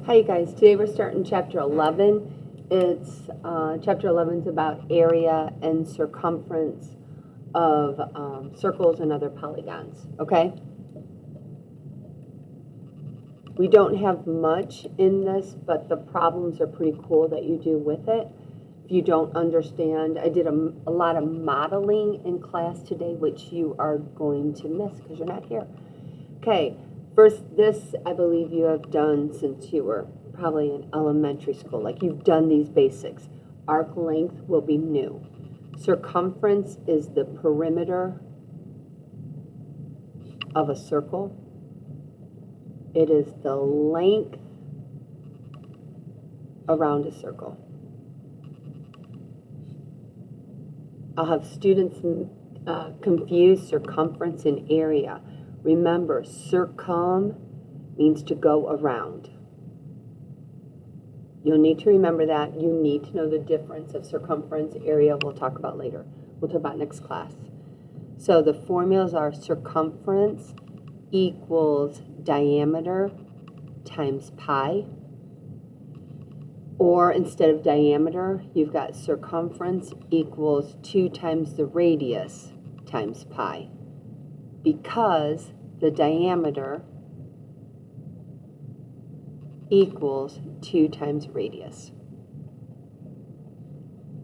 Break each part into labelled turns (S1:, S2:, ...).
S1: Hi, you guys. Today we're starting chapter 11. It's chapter 11 is about area and circumference of circles and other polygons. Okay. We don't have much in this, but the problems are pretty cool that you do with it. If you don't understand, I did a lot of modeling in class today, which you are going to miss because you're not here. Okay. First, this I believe you have done since you were probably in elementary school. Like you've done these basics. Arc length will be new. Circumference is the perimeter of a circle. It is the length around a circle. I'll have students confuse circumference and area. Remember, circum means to go around. You'll need to remember that. You need to know the difference of circumference, area, we'll talk about later. We'll talk about next class. So the formulas are circumference equals diameter times pi. Or instead of diameter, you've got circumference equals 2 times the radius times pi. Because the diameter equals 2 times radius.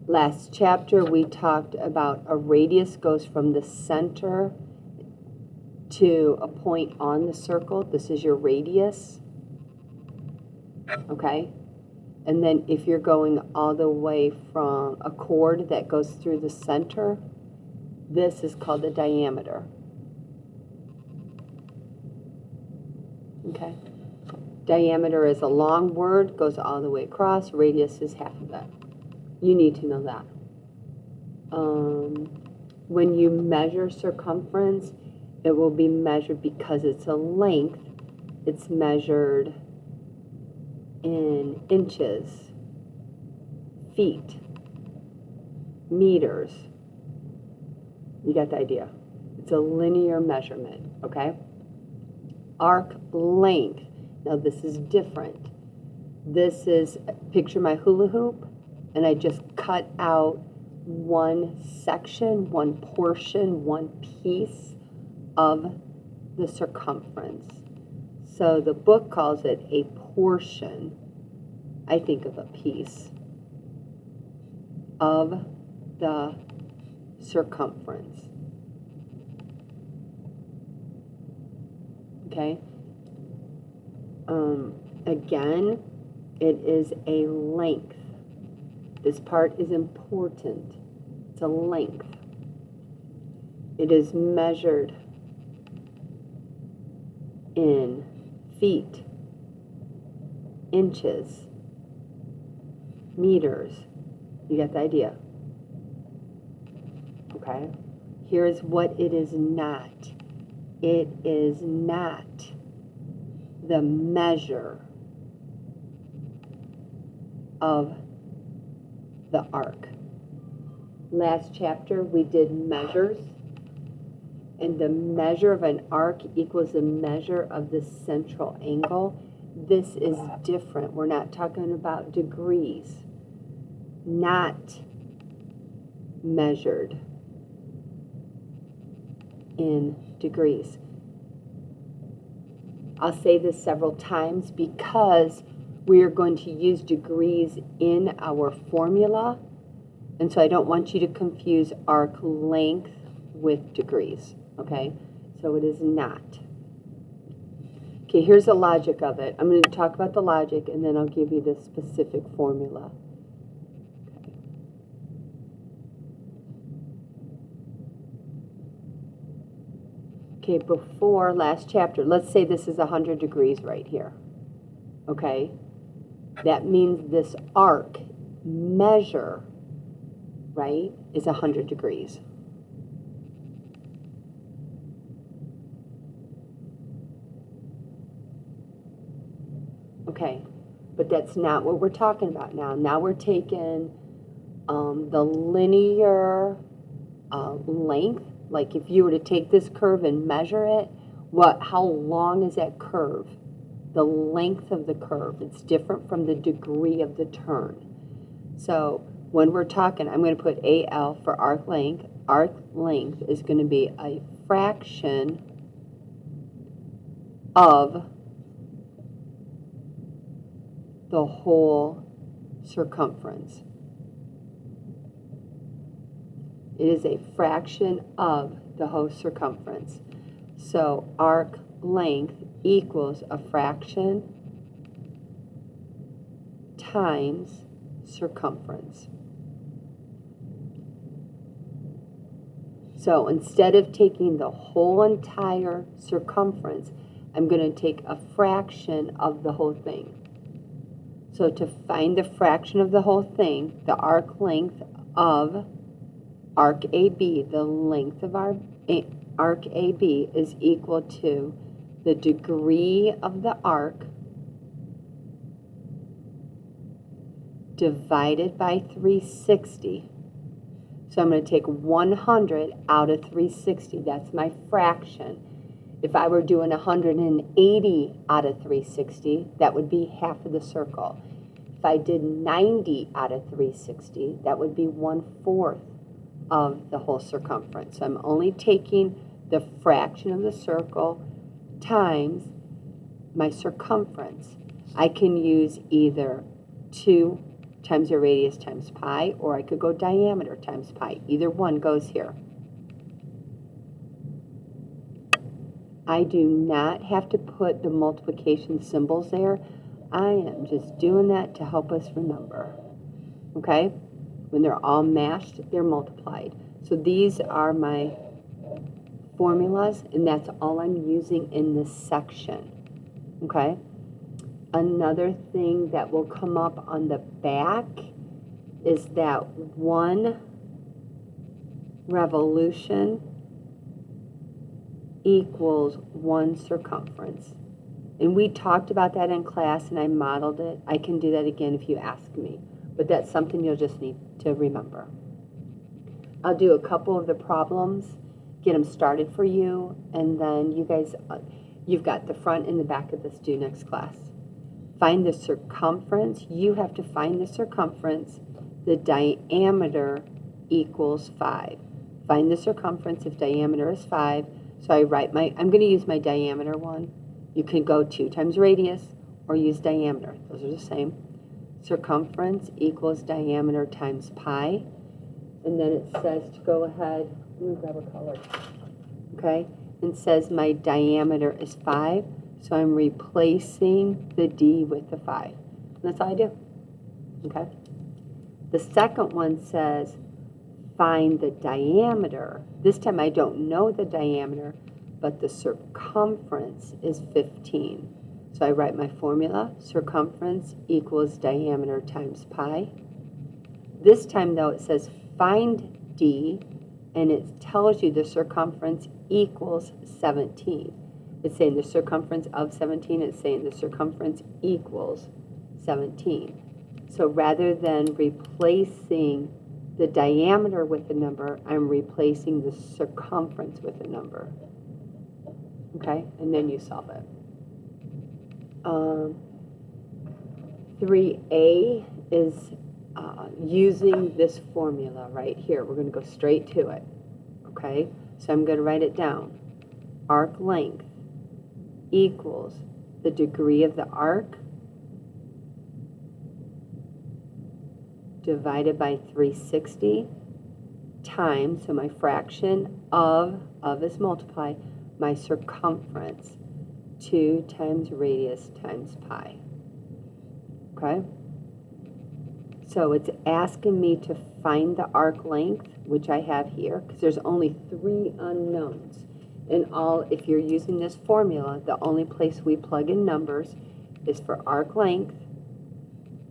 S1: Last chapter we talked about a radius goes from the center to a point on the circle. This is your radius. Okay? And then if you're going all the way from a chord that goes through the center, this is called the diameter. Okay? Diameter is a long word, goes all the way across. Radius is half of it. You need to know that. When you measure circumference, it will be measured because it's a length. It's measured in inches, feet, meters. You got the idea. It's a linear measurement, okay? Arc length. Now this is different. This is, picture my hula hoop, and I just cut out one section, one portion, one piece of the circumference. So the book calls it a portion. I think of a piece of the circumference. Okay? Again, it is a length. This part is important. It's a length. It is measured in feet, inches, meters. You get the idea? Okay? Here's what it is not. It is not the measure of the arc. Last chapter we did measures, and the measure of an arc equals the measure of the central angle. This is different. We're not talking about degrees. Not measured in degrees. I'll say this several times because we are going to use degrees in our formula, and so I don't want you to confuse arc length with degrees, okay? So it is not. Okay, here's the logic of it. I'm going to talk about the logic, and then I'll give you the specific formula. Okay, before last chapter, let's say this is 100 degrees right here, okay? That means this arc measure, right, is 100 degrees. Okay, but that's not what we're talking about now. Now we're taking the linear length. Like if you were to take this curve and measure it, how long is that curve? the length of the curve. It's different from the degree of the turn. So when we're talking, I'm going to put AL for arc length. Arc length is going to be a fraction of the whole circumference. It is a fraction of the whole circumference. So arc length equals a fraction times circumference. So instead of taking the whole entire circumference, I'm going to take a fraction of the whole thing. So to find the fraction of the whole thing, the arc length of arc AB, the length of our arc AB is equal to the degree of the arc divided by 360. So I'm going to take 100 out of 360. That's my fraction. If I were doing 180 out of 360, that would be half of the circle. If I did 90 out of 360, that would be 1/4 of the whole circumference. So I'm only taking the fraction of the circle times my circumference. I can use either 2 times the radius times pi, or I could go diameter times pi. Either one goes here. I do not have to put the multiplication symbols there. I am just doing that to help us remember. Okay? When they're all mashed, they're multiplied. So these are my formulas, and that's all I'm using in this section. Okay? Another thing that will come up on the back is that 1 revolution equals 1 circumference. And we talked about that in class, and I modeled it. I can do that again if you ask me. But that's something you'll just need to remember. I'll do a couple of the problems, get them started for you, and then you guys, you've got the front and the back of this due next class. Find the circumference. You have to find the circumference. The diameter equals 5. Find the circumference if diameter is 5. So I write I'm going to use my diameter one. You can go 2 times radius or use diameter. Those are the same. Circumference equals diameter times pi. And then it says to go ahead, let me grab a color. Okay? It says my diameter is 5. So I'm replacing the D with the 5. And that's all I do. Okay? The second one says find the diameter. This time I don't know the diameter, but the circumference is 15. So I write my formula. Circumference equals diameter times pi. This time, though, it says find D, and it tells you the circumference equals 17. It's saying the circumference of 17. It's saying the circumference equals 17. So rather than replacing the diameter with a number, I'm replacing the circumference with a number. Okay? And then you solve it. 3A is using this formula right here. We're going to go straight to it. Okay? So I'm going to write it down. Arc length equals the degree of the arc divided by 360 times, so my fraction of is multiply, my circumference, 2 times radius times pi. Okay? So it's asking me to find the arc length, which I have here, because there's only 3 unknowns. And if you're using this formula, the only place we plug in numbers is for arc length,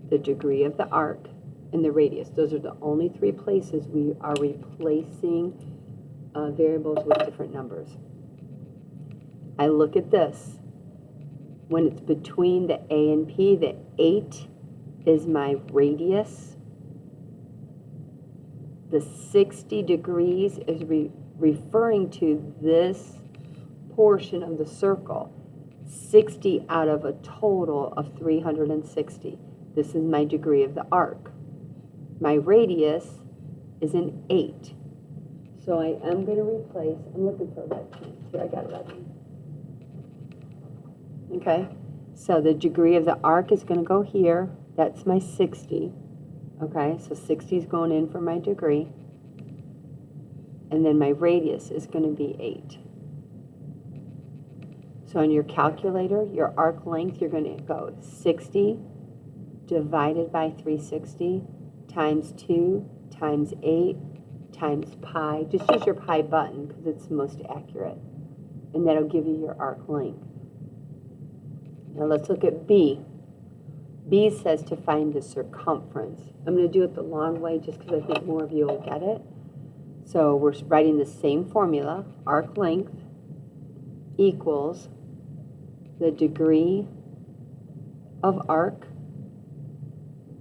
S1: the degree of the arc, and the radius. Those are the only 3 places we are replacing variables with different numbers. I look at this. When it's between the A and P, the 8 is my radius. The 60 degrees is referring to this portion of the circle. 60 out of a total of 360. This is my degree of the arc. My radius is an 8. So I am going to replace, I'm looking for a red pen. Here, I got a red pen. Okay, so the degree of the arc is going to go here. That's my 60. Okay, so 60 is going in for my degree. And then my radius is going to be 8. So on your calculator, your arc length, you're going to go 60 divided by 360 times 2 times 8 times pi. Just use your pi button because it's the most accurate. And that'll give you your arc length. Now let's look at B. B says to find the circumference. I'm going to do it the long way just because I think more of you will get it. So we're writing the same formula. Arc length equals the degree of arc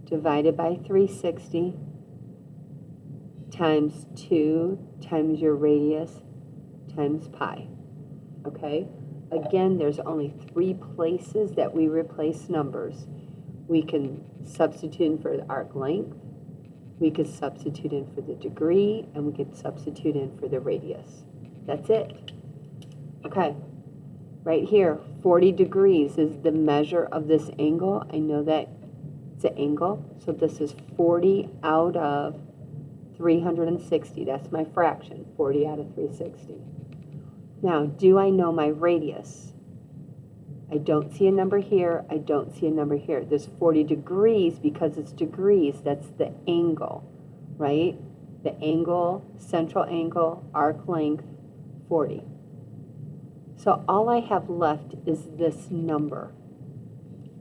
S1: divided by 360 times 2 times your radius times pi. Okay? Again, there's only 3 places that we replace numbers. We can substitute in for the arc length, we could substitute in for the degree, and we could substitute in for the radius. That's it. Okay. Right here, 40 degrees is the measure of this angle. I know that it's an angle. So this is 40 out of 360. That's my fraction, 40 out of 360. Now, do I know my radius? I don't see a number here. I don't see a number here. There's 40 degrees because it's degrees. That's the angle, right? The angle, central angle, arc length, 40. So all I have left is this number.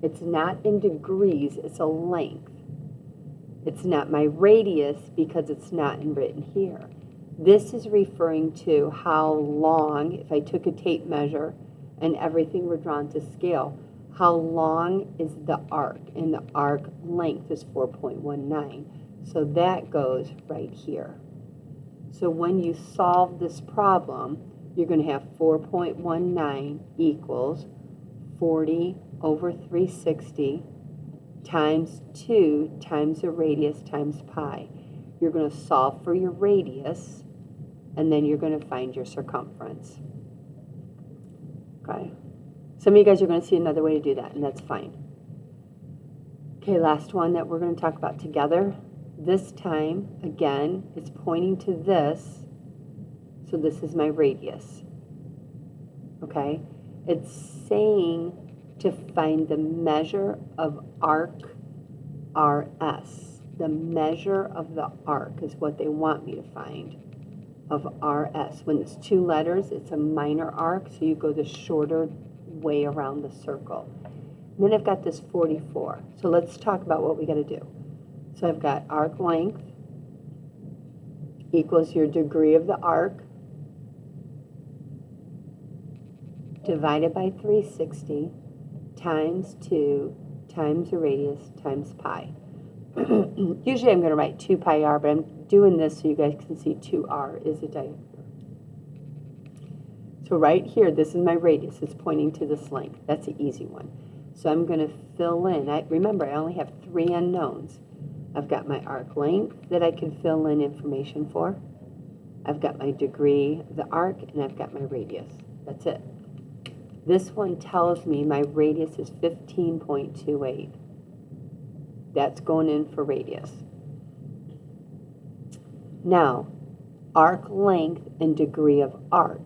S1: It's not in degrees, it's a length. It's not my radius because it's not written here. This is referring to how long, if I took a tape measure and everything were drawn to scale, how long is the arc? And the arc length is 4.19. So that goes right here. So when you solve this problem, you're going to have 4.19 equals 40 over 360 times 2 times the radius times pi. You're going to solve for your radius, and then you're going to find your circumference. Okay. Some of you guys are going to see another way to do that, and that's fine. Okay, last one that we're going to talk about together. This time, again, it's pointing to this. So this is my radius. Okay? It's saying to find the measure of arc RS. The measure of the arc is what they want me to find of RS. When it's 2 letters, it's a minor arc, so you go the shorter way around the circle. And then I've got this 44. So let's talk about what we got to do. So I've got arc length equals your degree of the arc divided by 360 times 2 times the radius times pi. Usually I'm going to write 2 pi r, but I'm doing this so you guys can see 2r is a diameter. So right here, this is my radius. It's pointing to this length. That's an easy one. So I'm going to fill in. Remember, I only have 3 unknowns. I've got my arc length that I can fill in information for. I've got my degree of the arc, and I've got my radius. That's it. This one tells me my radius is 15.28. That's going in for radius. Now, arc length and degree of arc.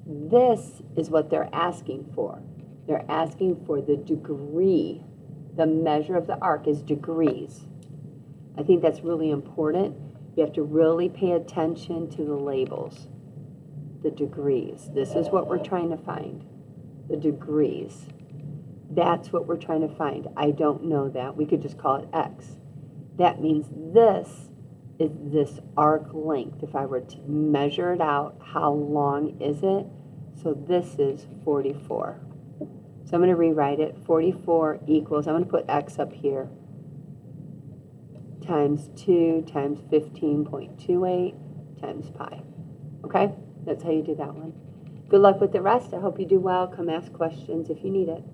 S1: This is what they're asking for. They're asking for the degree. The measure of the arc is degrees. I think that's really important. You have to really pay attention to the labels. The degrees. This is what we're trying to find. The degrees. That's what we're trying to find. I don't know that. We could just call it X. That means this is this arc length. If I were to measure it out, how long is it? So this is 44. So I'm going to rewrite it. 44 equals, I'm going to put X up here, times 2 times 15.28 times pi. Okay? That's how you do that one. Good luck with the rest. I hope you do well. Come ask questions if you need it.